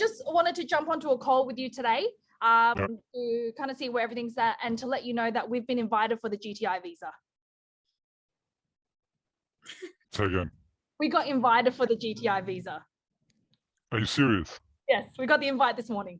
just wanted to jump onto a call with you today to kind of see where everything's at and to let you know that we've been invited for the GTI visa. Say again. We got invited for the GTI visa. Are you serious? Yes, we got the invite this morning.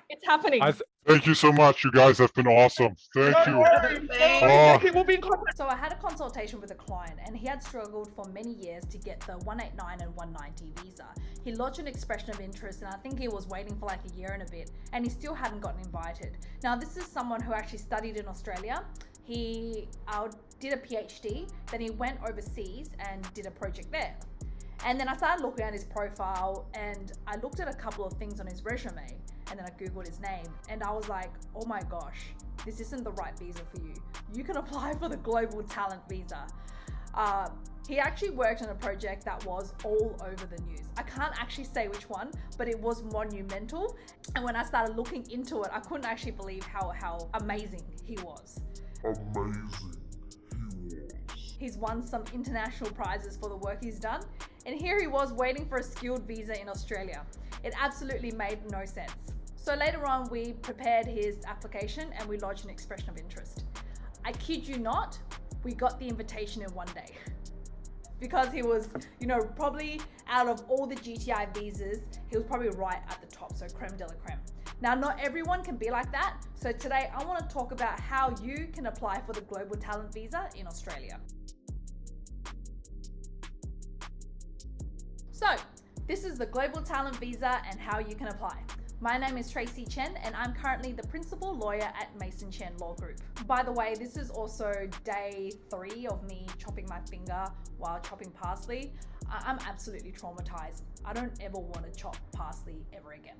It's happening. Thank you so much. You guys have been awesome. Thank you. We'll be in contact. So I had a consultation with a client and he had struggled for many years to get the 189 and 190 visa. He lodged an expression of interest and I think he was waiting for like a year and a bit and he still hadn't gotten invited. Now this is someone who actually studied in Australia. He did a PhD, then he went overseas and did a project there. And then I started looking at his profile and I looked at a couple of things on his resume and then I Googled his name and I was like, oh my gosh, this isn't the right visa for you. You can apply for the Global Talent Visa. He actually worked on a project that was all over the news. I can't actually say which one, but it was monumental. And when I started looking into it, I couldn't actually believe how amazing he was. He's won some international prizes for the work he's done. And here he was waiting for a skilled visa in Australia. It absolutely made no sense. So later on, we prepared his application and we lodged an expression of interest. I kid you not, we got the invitation in one day. Because he was, probably out of all the GTI visas, he was probably right at the top, so creme de la creme. Now, not everyone can be like that. So today I want to talk about how you can apply for the Global Talent Visa in Australia. So this is the Global Talent Visa and how you can apply. My name is Tracy Chen and I'm currently the principal lawyer at Mason Chen Law Group. By the way, this is also day 3 of me chopping my finger while chopping parsley. I'm absolutely traumatized. I don't ever want to chop parsley ever again.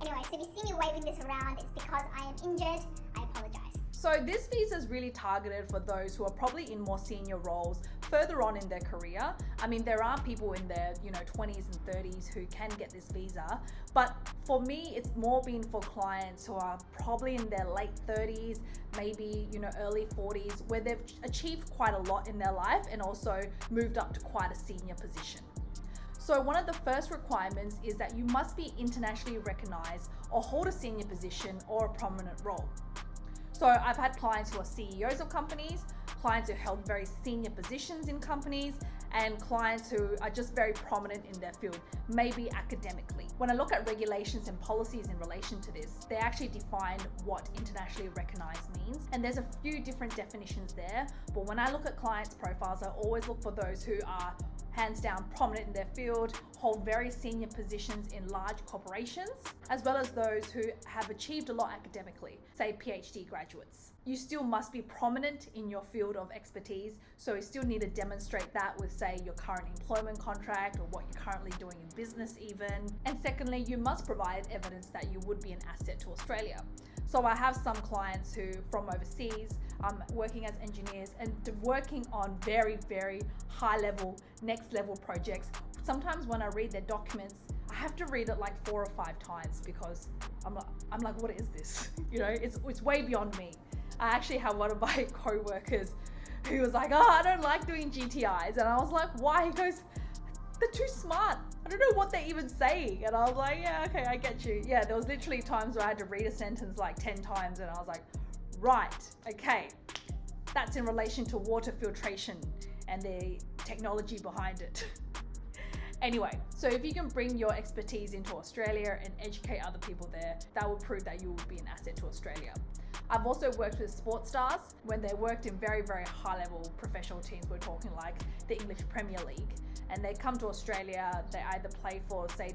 Anyway, so if you see me waving this around, it's because I am injured. I apologize. So this visa is really targeted for those who are probably in more senior roles further on in their career. I mean, there are people in their 20s and 30s who can get this visa, but for me, it's more been for clients who are probably in their late 30s, maybe early 40s, where they've achieved quite a lot in their life and also moved up to quite a senior position. So one of the first requirements is that you must be internationally recognized or hold a senior position or a prominent role. So I've had clients who are CEOs of companies, clients who held very senior positions in companies, and clients who are just very prominent in their field, maybe academically. When I look at regulations and policies in relation to this, they actually define what internationally recognized means. And there's a few different definitions there, but when I look at clients' profiles, I always look for those who are hands down prominent in their field, hold very senior positions in large corporations, as well as those who have achieved a lot academically, say PhD graduates. You still must be prominent in your field of expertise, so you still need to demonstrate that with, say, your current employment contract or what you're currently doing in business even. And secondly, you must provide evidence that you would be an asset to Australia. So I have some clients who from overseas, working as engineers and working on very, very high level, next level projects. Sometimes when I read their documents, I have to read it like 4 or 5 times because I'm like, what is this? It's way beyond me. I actually have one of my co-workers who was like, I don't like doing GTIs. And I was like, why? He goes, they're too smart. I don't know what they're even saying. And I was like, yeah, okay, I get you. Yeah, there was literally times where I had to read a sentence like 10 times and I was like, right, okay. That's in relation to water filtration and the technology behind it. Anyway, so if you can bring your expertise into Australia and educate other people there, that will prove that you will be an asset to Australia. I've also worked with sports stars when they worked in very, very high level professional teams. We're talking like the English Premier League. And they come to Australia, they either play for, say,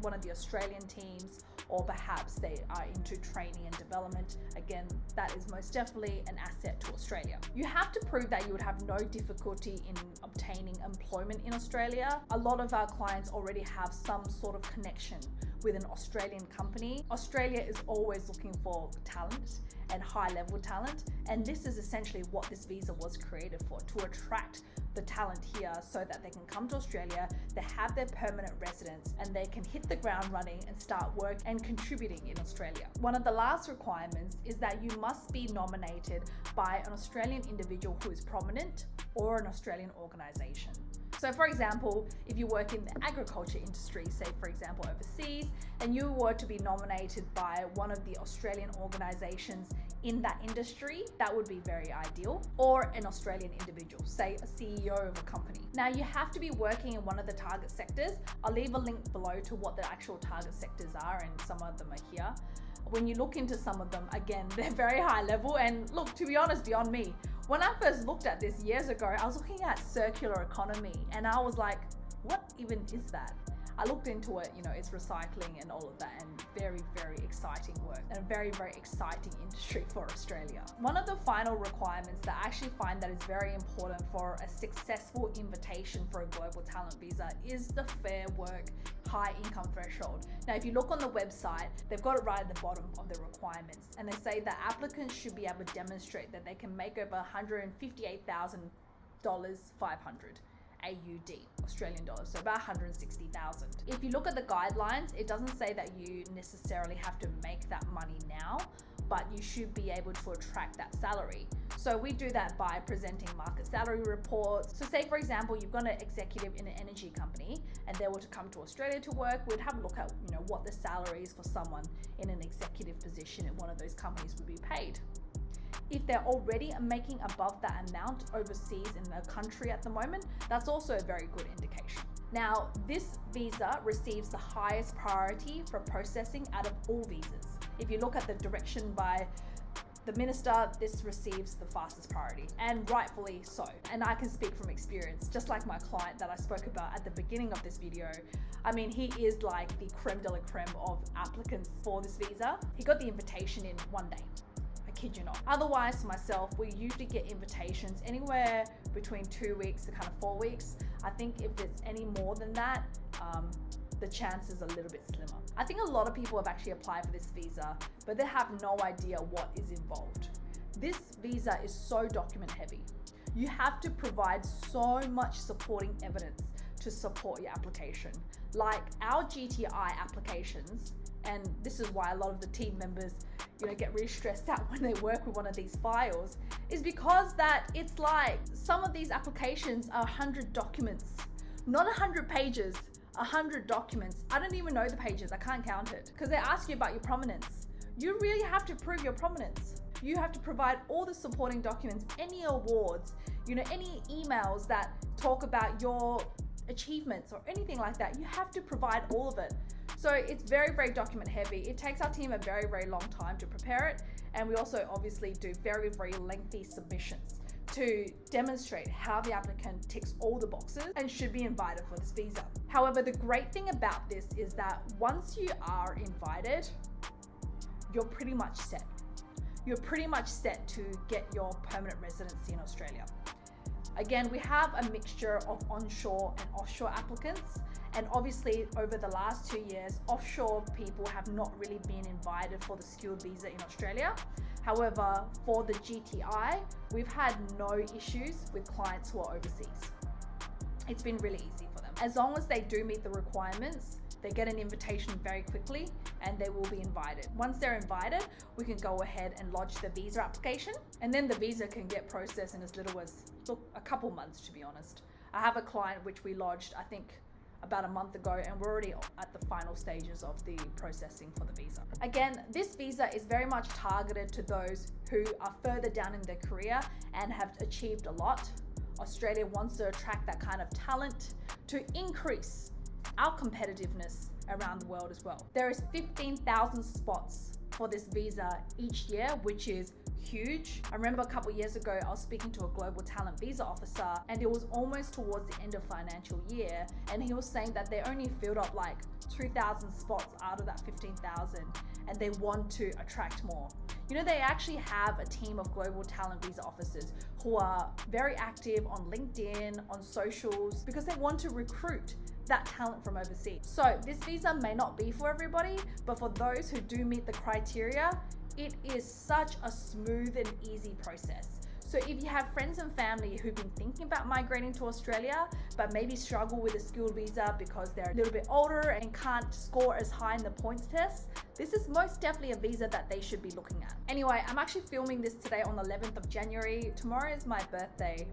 one of the Australian teams, or perhaps they are into training and development. Again, that is most definitely an asset to Australia. You have to prove that you would have no difficulty in obtaining employment in Australia. A lot of our clients already have some sort of connection with an Australian company. Australia is always looking for talent and high level talent. And this is essentially what this visa was created for, to attract the talent here so that they can come to Australia, they have their permanent residence and they can hit the ground running and start work and contributing in Australia. One of the last requirements is that you must be nominated by an Australian individual who is prominent or an Australian organisation. So So for example, if you work in the agriculture industry, say for example overseas, and you were to be nominated by one of the Australian organizations in that industry, that would be very ideal. Or an Australian individual, say a CEO of a company. Now you have to be working in one of the target sectors. I'll leave a link below to what the actual target sectors are, and some of them are here. When you look into some of them, again, they're very high level, and look, to be honest, beyond me. When I first looked at this years ago, I was looking at circular economy and I was like, what even is that? I looked into it, it's recycling and all of that, and very, very exciting work and a very, very exciting industry for Australia. One of the final requirements that I actually find that is very important for a successful invitation for a global talent visa is the Fair Work high income threshold. Now, if you look on the website, they've got it right at the bottom of the requirements, and they say that applicants should be able to demonstrate that they can make over $158,500. AUD, Australian dollars, so about 160,000. If you look at the guidelines, it doesn't say that you necessarily have to make that money now, but you should be able to attract that salary. So we do that by presenting market salary reports. So say for example, you've got an executive in an energy company and they were to come to Australia to work, we'd have a look at what the salaries for someone in an executive position at one of those companies would be paid. If they're already making above that amount overseas in the country at the moment, that's also a very good indication. Now, this visa receives the highest priority for processing out of all visas. If you look at the direction by the minister, this receives the fastest priority, and rightfully so. And I can speak from experience, just like my client that I spoke about at the beginning of this video. I mean, he is like the creme de la creme of applicants for this visa. He got the invitation in one day. Kid you not. Otherwise, for myself, we usually get invitations anywhere between 2 weeks to kind of 4 weeks. I think if it's any more than that, the chance is a little bit slimmer. I think a lot of people have actually applied for this visa, but they have no idea what is involved. This visa is so document heavy. You have to provide so much supporting evidence to support your application. Like our GTI applications, and this is why a lot of the team members get really stressed out when they work with one of these files, is because that it's like some of these applications are 100 documents, not 100 pages, 100 documents. I don't even know the pages, I can't count it, because they ask you about your prominence. You really have to prove your prominence. You have to provide all the supporting documents, any awards, any emails that talk about your achievements or anything like that. You have to provide all of it. So it's very, very document heavy. It takes our team a very, very long time to prepare it. And we also obviously do very, very lengthy submissions to demonstrate how the applicant ticks all the boxes and should be invited for this visa. However, the great thing about this is that once you are invited, you're pretty much set. You're pretty much set to get your permanent residency in Australia. Again, we have a mixture of onshore and offshore applicants. And obviously over the last 2 years, offshore people have not really been invited for the skilled visa in Australia. However, for the GTI, we've had no issues with clients who are overseas. It's been really easy for them. As long as they do meet the requirements, they get an invitation very quickly and they will be invited. Once they're invited, we can go ahead and lodge the visa application, and then the visa can get processed in as little as, a couple months, to be honest. I have a client which we lodged, I think, about a month ago, and we're already at the final stages of the processing for the visa. Again, this visa is very much targeted to those who are further down in their career and have achieved a lot. Australia wants to attract that kind of talent to increase our competitiveness around the world as well. There is 15,000 spots for this visa each year, which is huge. I remember a couple years ago, I was speaking to a global talent visa officer, and it was almost towards the end of financial year, and he was saying that they only filled up like 2,000 spots out of that 15,000, and they want to attract more. They actually have a team of global talent visa officers who are very active on LinkedIn, on socials, because they want to recruit that talent from overseas. So this visa may not be for everybody, but for those who do meet the criteria, it is such a smooth and easy process. So if you have friends and family who've been thinking about migrating to Australia, but maybe struggle with a skilled visa because they're a little bit older and can't score as high in the points test, this is most definitely a visa that they should be looking at. Anyway, I'm actually filming this today on the 11th of January. Tomorrow is my birthday.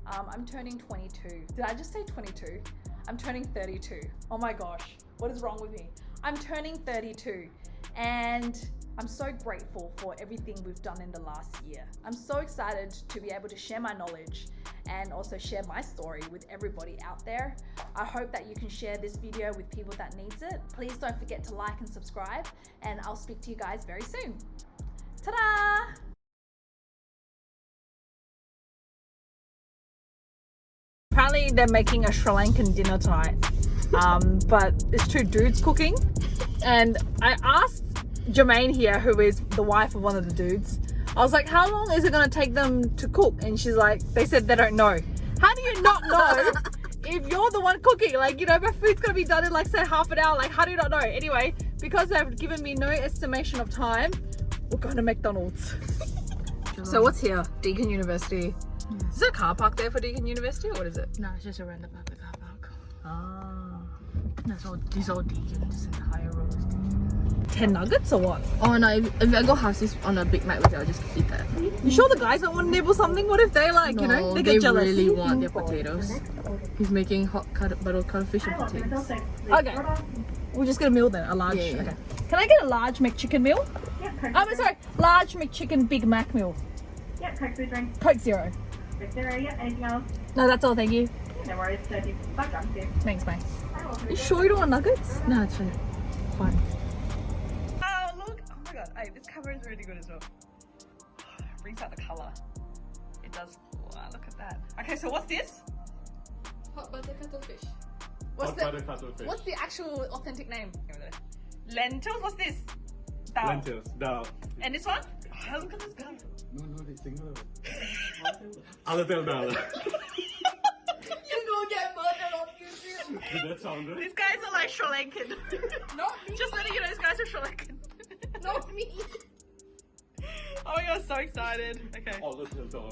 I'm turning 22. Did I just say 22? I'm turning 32. Oh my gosh, what is wrong with me? I'm turning 32 and I'm so grateful for everything we've done in the last year. I'm so excited to be able to share my knowledge and also share my story with everybody out there. I hope that you can share this video with people that needs it. Please don't forget to like and subscribe, and I'll speak to you guys very soon. Ta-da! Apparently they're making a Sri Lankan dinner tonight, but it's two dudes cooking, and I asked Jermaine here, who is the wife of one of the dudes, I was like, how long is it going to take them to cook? And she's like, they said they don't know. How do you not know if you're the one cooking? Like, you know, my food's going to be done in like say half an hour. Like, how do you not know? Anyway, because they've given me no estimation of time, we're going to McDonald's. So what's here? Deakin University. Is there a car park there for Deakin University, or what is it? No, it's just a random public car park. Ah. That's all. This all Deakin. This entire road is Deakin. 10 nuggets or what? Oh no! If I go half this on a Big Mac with you, I'll just eat that. You sure the guys don't want to nibble something? What if they like, you know, they get jealous? Really want their potatoes. He's making hot buttered codfish and potatoes. Okay. We'll just get a meal then, a large. Yeah. Okay. Can I get a large McChicken meal? Yeah, Coke. I'm sorry, large McChicken Big Mac meal. Yeah, Coke food drink. Coke Zero. Coke Zero, yeah, anything else? No, that's all, thank you. No worries, 35 grams here. Thanks, mate. You sure you don't want nuggets? No, it's fine. Fine. Oh, look. Oh my god. Hey, this cover is really good as well. Brings out the color. It does. Wow, look at that. Okay, so what's this? Hot butter cuttlefish. What's Cuttlefish. What's the actual authentic name? Lentils. What's this? Dal. Lentils. Dal. And this one? Oh, look at this color. No, they single. Alatel dal. You're gonna get murdered on YouTube. That sounded. These guys are like Sri Lankan. Not me. Just letting you know, these guys are Sri Lankan. Not me. Oh my god, so excited. Okay. Alatel dal.